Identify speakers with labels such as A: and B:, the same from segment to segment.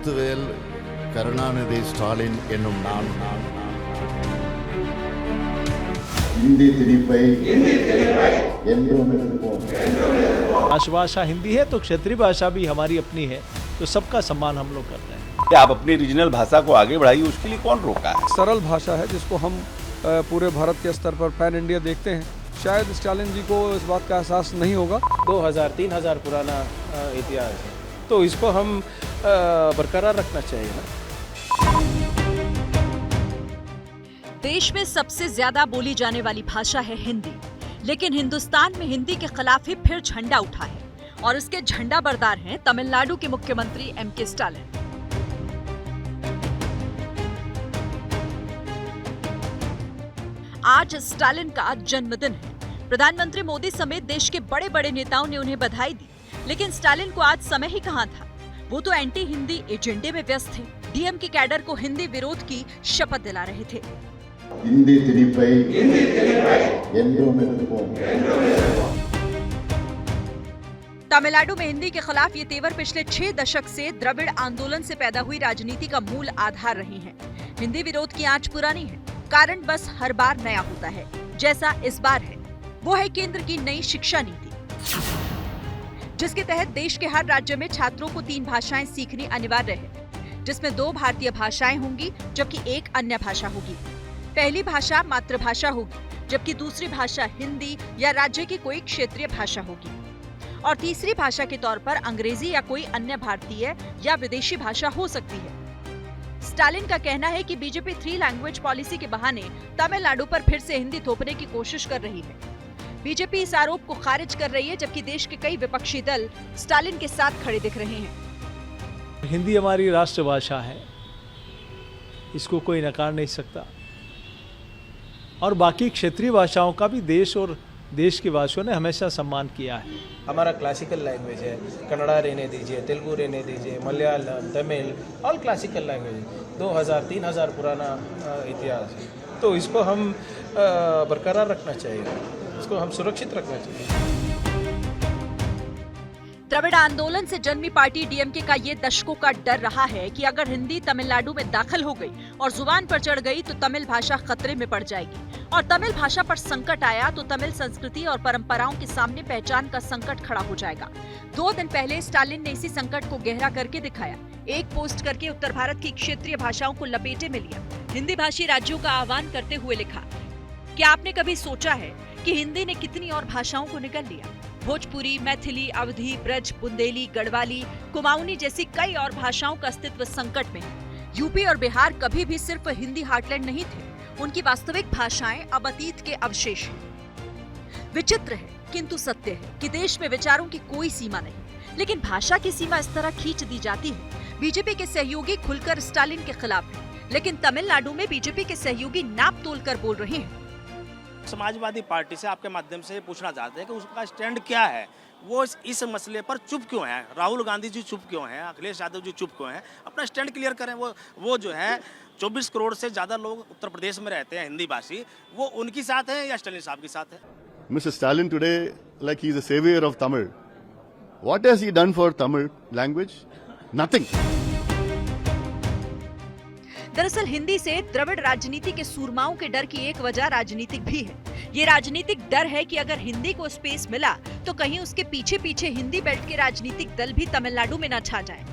A: முத்துவேல் கருணாநிதி ஸ்டாலின் என்னும் நான் हिंदी திணிப்பை என்றும் எதிர்ப்போம்.
B: राष्ट्रभाषा हिंदी है तो क्षेत्रीय भाषा भी हमारी अपनी है, तो सबका सम्मान हम लोग करते हैं.
C: आप अपनी रीजनल भाषा को आगे बढ़ाइए, उसके लिए कौन रोका है?
D: सरल भाषा है जिसको हम पूरे भारत के स्तर पर पैन इंडिया देखते हैं. शायद स्टालिन जी को इस बात का एहसास नहीं होगा.
B: 2000-3000 पुराना इतिहास है, तो इसको हम बरकरार रखना चाहिए ना.
E: देश में सबसे ज्यादा बोली जाने वाली भाषा है हिंदी, लेकिन हिंदुस्तान में हिंदी के खिलाफ ही फिर झंडा उठा है और इसके झंडा बरदार हैं तमिलनाडु के मुख्यमंत्री M.K. स्टालिन. आज स्टालिन का जन्मदिन है. प्रधानमंत्री मोदी समेत देश के बड़े बड़े नेताओं ने उन्हें बधाई दी, लेकिन स्टालिन को आज समय ही कहां था. वो तो एंटी हिंदी एजेंडे में व्यस्त थे. डीएम के कैडर को हिंदी विरोध की शपथ दिला रहे थे.
A: हिंदी திணிப்பை என்றும் எதிர்ப்போம்.
E: तमिलनाडु में हिंदी के खिलाफ ये तेवर पिछले 6 दशक से द्रविड़ आंदोलन से पैदा हुई राजनीति का मूल आधार रही है. हिंदी विरोध की आंच पुरानी है, कारण बस हर बार नया होता है. जैसा इस बार है वो है केंद्र की नई शिक्षा नीति, जिसके तहत देश के हर राज्य में छात्रों को 3 भाषाएं सीखनी अनिवार्य है, जिसमें 2 भारतीय भाषाएं होंगी जबकि 1 अन्य भाषा होगी. पहली भाषा मातृभाषा होगी, जबकि दूसरी भाषा हिंदी या राज्य की कोई क्षेत्रीय भाषा होगी और तीसरी भाषा के तौर पर अंग्रेजी या कोई अन्य भारतीय या विदेशी भाषा हो सकती है. स्टालिन का कहना है कि बीजेपी 3 लैंग्वेज पॉलिसी के बहाने तमिलनाडु पर फिर से हिंदी थोपने की कोशिश कर रही है. बीजेपी इस आरोप को खारिज कर रही है, जबकि देश के कई विपक्षी दल स्टालिन के साथ खड़े दिख रहे हैं.
B: हिंदी हमारी राष्ट्रभाषा है, इसको कोई नकार नहीं सकता. और बाकी क्षेत्रीय भाषाओं का भी देश और देश के वासियों ने हमेशा सम्मान किया है.
F: हमारा क्लासिकल लैंग्वेज है. कन्नड़ा रहने दीजिए, तेलुगु रहने दीजिए, Malayalam, Tamil, all classical language. 2000-3000 पुराना इतिहास है, तो इसको हम बरकरार रखना चाहिए, इसको हम सुरक्षित रखना चाहिए.
E: द्रविड़ आंदोलन से जन्मी पार्टी डीएमके का ये दशकों का डर रहा है कि अगर हिंदी तमिलनाडु में दाखिल हो गई और जुबान पर चढ़ गई तो तमिल भाषा खतरे में पड़ जाएगी, और तमिल भाषा पर संकट आया तो तमिल संस्कृति और परंपराओं के सामने पहचान का संकट खड़ा हो जाएगा. 2 दिन पहले स्टालिन ने इसी संकट को गहरा करके दिखाया. एक पोस्ट करके उत्तर भारत की क्षेत्रीय भाषाओं को लपेटे में लिया. हिंदी भाषी राज्यों का आह्वान करते हुए लिखा, क्या आपने कभी सोचा है कि हिंदी ने कितनी और भाषाओं को निगल लिया? भोजपुरी, मैथिली, अवधी, ब्रज, बुंदेली, गढ़वाली, कुमाऊनी जैसी कई और भाषाओं का अस्तित्व संकट में है. यूपी और बिहार कभी भी सिर्फ हिंदी हार्टलैंड नहीं थे. उनकी वास्तविक भाषाएं अब अतीत के अवशेष हैं. विचित्र है किंतु सत्य है कि देश में विचारों की कोई सीमा नहीं, लेकिन भाषा की सीमा इस तरह खींच दी जाती है. बीजेपी के सहयोगी खुलकर स्टालिन के खिलाफ हैं, लेकिन तमिलनाडु में बीजेपी के सहयोगी नाप तोल कर बोल रहे हैं.
G: समाजवादी पार्टी से आपके माध्यम से पूछना चाहते हैं कि उसका स्टैंड क्या है, वो इस मसले पर चुप क्यों है? राहुल गांधी जी चुप क्यों हैं? अखिलेश यादव जी चुप क्यों हैं? अपना स्टैंड क्लियर करें. वो जो है 24 करोड़ से ज़्यादा लोग उत्तर प्रदेश में रहते हैं हिंदी भाषी, वो उनकी साथ है या स्टालिन साहब के साथ है?
H: Mr. Stalin today, like he is a savior of Tamil. What has he done for Tamil language? Nothing.
E: दरअसल हिंदी से द्रविड़ राजनीति के सूरमाओं के डर की एक वजह राजनीतिक भी है. ये राजनीतिक डर है कि अगर हिंदी को स्पेस मिला तो कहीं उसके पीछे पीछे हिंदी बेल्ट के राजनीतिक दल भी तमिलनाडु में न छा जाएं.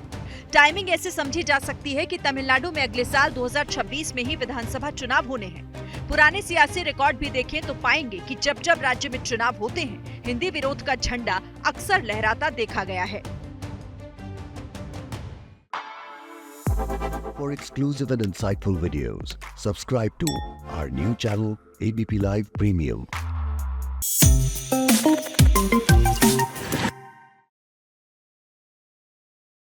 E: टाइमिंग ऐसे समझी जा सकती है कि तमिलनाडु में अगले साल 2026 में ही विधानसभा चुनाव होने हैं. पुराने सियासी रिकॉर्ड भी देखें तो पाएंगे कि जब जब राज्य में चुनाव होते हैं, हिंदी विरोध का झंडा अक्सर लहराता देखा गया है.
I: For exclusive and insightful videos, subscribe to our new channel ABP Live Premium.